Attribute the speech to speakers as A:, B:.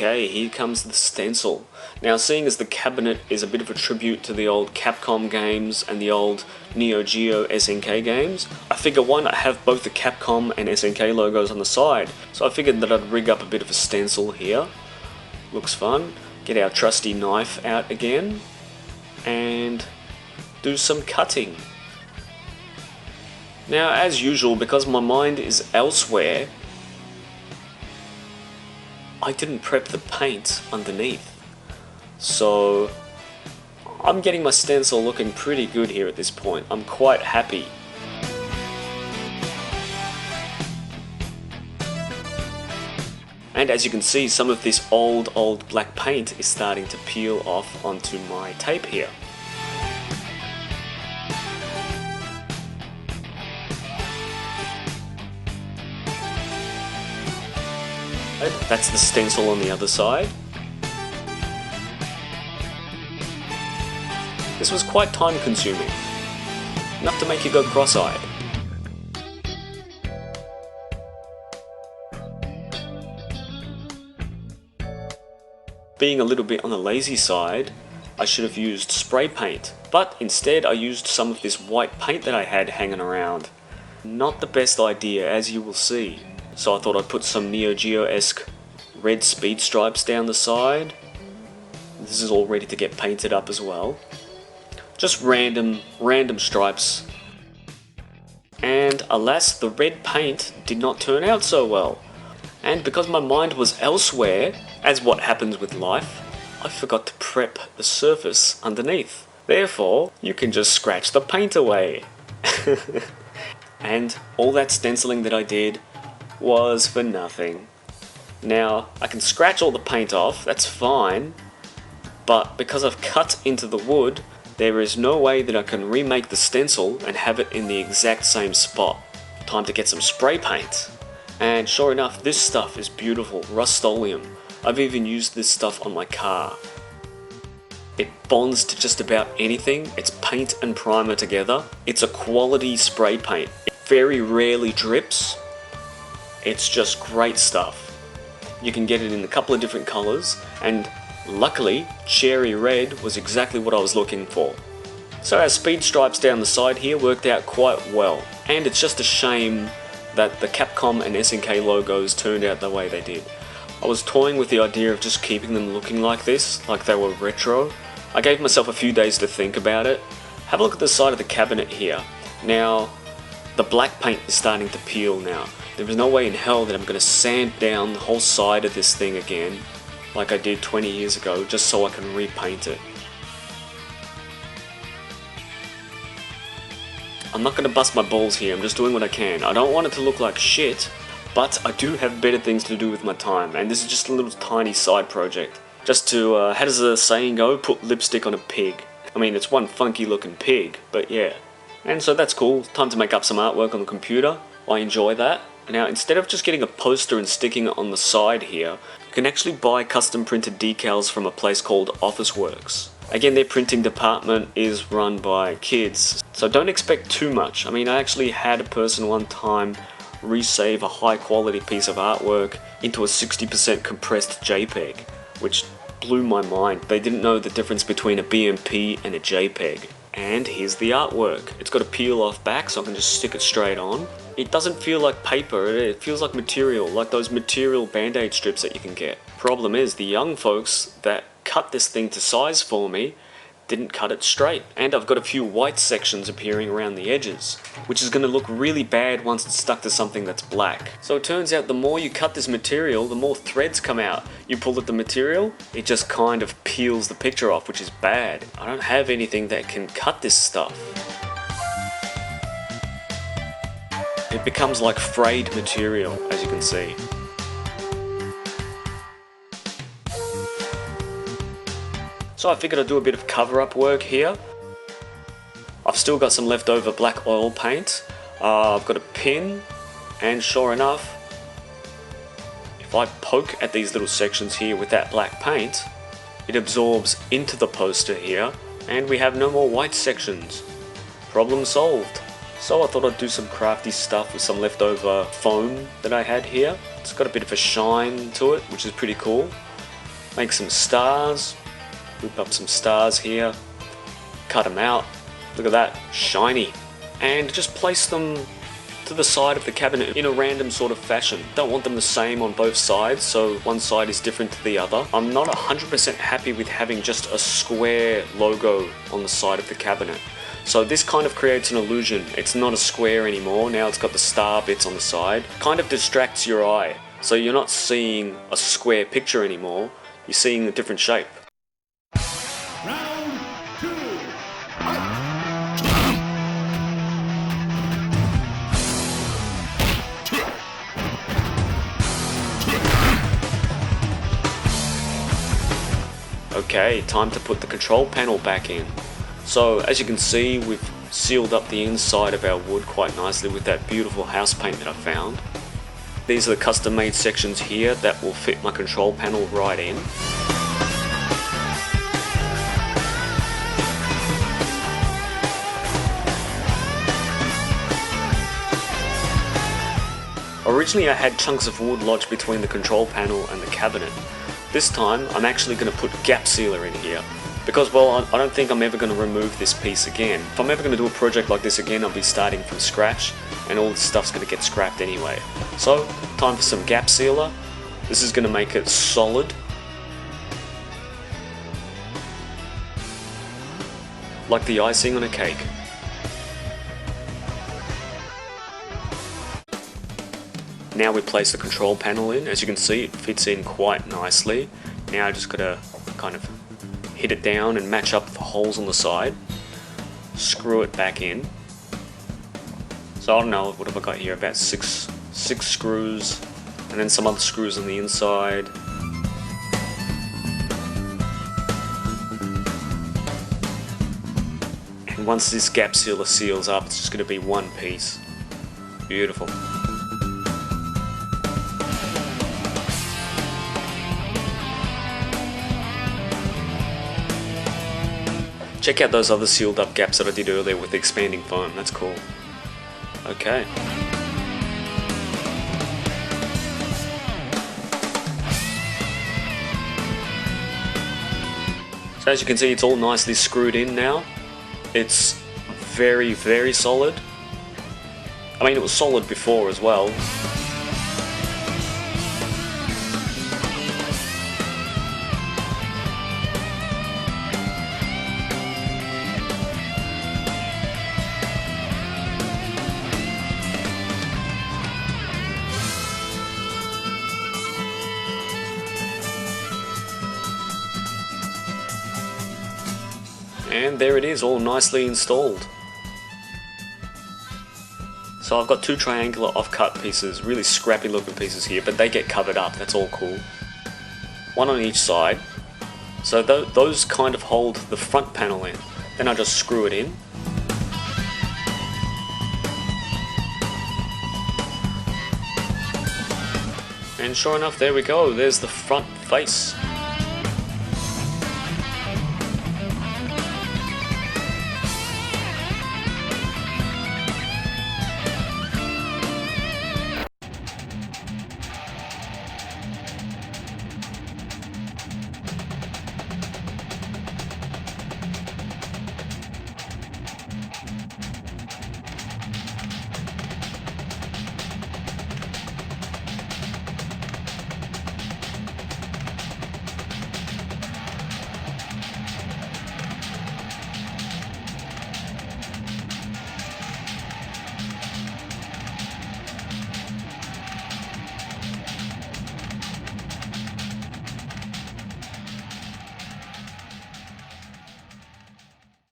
A: Okay, here comes the stencil. Now, seeing as the cabinet is a bit of a tribute to the old Capcom games and the old Neo Geo SNK games, I figure why not have both the Capcom and SNK logos on the side. So I figured that I'd rig up a bit of a stencil here. Looks fun. Get our trusty knife out again and do some cutting. Now, as usual, because my mind is elsewhere, I didn't prep the paint underneath. So I'm getting my stencil looking pretty good here at this point. I'm quite happy. And as you can see, some of this old black paint is starting to peel off onto my tape here. That's the stencil on the other side. This was quite time consuming, enough to make you go cross-eyed. Being a little bit on the lazy side, I should have used spray paint, but instead I used some of this white paint that I had hanging around. Not the best idea, as you will see. So I thought I'd put some Neo Geo-esque red speed stripes down the side. This is all ready to get painted up as well. Just random stripes. And alas, the red paint did not turn out so well. And because my mind was elsewhere, as what happens with life, I forgot to prep the surface underneath. Therefore, you can just scratch the paint away. And all that stenciling that I did was for nothing. Now, I can scratch all the paint off, that's fine, but because I've cut into the wood, there is no way that I can remake the stencil and have it in the exact same spot. Time to get some spray paint. And sure enough, this stuff is beautiful, Rust-Oleum. I've even used this stuff on my car. It bonds to just about anything. It's paint and primer together. It's a quality spray paint. It very rarely drips. It's just great stuff. You can get it in a couple of different colours, and luckily, cherry red was exactly what I was looking for. So our speed stripes down the side here worked out quite well, and it's just a shame that the Capcom and SNK logos turned out the way they did. I was toying with the idea of just keeping them looking like this, like they were retro. I gave myself a few days to think about it. Have a look at the side of the cabinet here. Now, the black paint is starting to peel now. There is no way in hell that I'm going to sand down the whole side of this thing again, like I did 20 years ago, just so I can repaint it. I'm not going to bust my balls here, I'm just doing what I can. I don't want it to look like shit, but I do have better things to do with my time, and this is just a little tiny side project. Just to, how does the saying go? Put lipstick on a pig. I mean, it's one funky looking pig, but yeah. And so that's cool, time to make up some artwork on the computer. I enjoy that. Now, instead of just getting a poster and sticking it on the side here, you can actually buy custom printed decals from a place called Officeworks. Again, their printing department is run by kids, so don't expect too much. I mean, I actually had a person one time resave a high quality piece of artwork into a 60% compressed JPEG, which blew my mind. They didn't know the difference between a BMP and a JPEG. And here's the artwork. It's got a peel off back, so I can just stick it straight on. It doesn't feel like paper, it feels like material, like those material band-aid strips that you can get. Problem is, the young folks that cut this thing to size for me didn't cut it straight. And I've got a few white sections appearing around the edges, which is going to look really bad once it's stuck to something that's black. So it turns out the more you cut this material, the more threads come out. You pull at the material, it just kind of peels the picture off, which is bad. I don't have anything that can cut this stuff. It becomes like frayed material, as you can see. So I figured I'd do a bit of cover-up work here. I've still got some leftover black oil paint. I've got a pin, and sure enough, if I poke at these little sections here with that black paint, it absorbs into the poster here, and we have no more white sections. Problem solved. So I thought I'd do some crafty stuff with some leftover foam that I had here. It's got a bit of a shine to it, which is pretty cool. Make some stars, whip up some stars here, cut them out, look at that, shiny, and just place them to the side of the cabinet in a random sort of fashion. Don't want them the same on both sides, so one side is different to the other. I'm not 100% happy with having just a square logo on the side of the cabinet. So this kind of creates an illusion. It's not a square anymore, now it's got the star bits on the side. Kind of distracts your eye, so you're not seeing a square picture anymore, you're seeing a different shape.
B: Round 2.
A: Okay, time to put the control panel back in. So as you can see, we've sealed up the inside of our wood quite nicely with that beautiful house paint that I found. These are the custom made sections here that will fit my control panel right in. Originally I had chunks of wood lodged between the control panel and the cabinet. This time I'm actually going to put gap sealer in here because, well, I don't think I'm ever going to remove this piece again. If I'm ever going to do a project like this again, I'll be starting from scratch and all this stuff's going to get scrapped anyway. So, time for some gap sealer. This is going to make it solid, like the icing on a cake. Now we place the control panel in. As you can see, it fits in quite nicely. Now I just gotta kind of hit it down and match up the holes on the side. Screw it back in. So I don't know, what have I got here? About six screws, and then some other screws on the inside. And once this gap sealer seals up, it's just gonna be one piece. Beautiful. Check out those other sealed up gaps that I did earlier with the expanding foam, that's cool. Okay. So as you can see, it's all nicely screwed in now. It's very, very solid. I mean, it was solid before as well. And there it is, all nicely installed. So I've got two triangular off-cut pieces, really scrappy looking pieces here, but they get covered up, that's all cool. One on each side. So those kind of hold the front panel in. Then I just screw it in. And sure enough, there we go, there's the front face.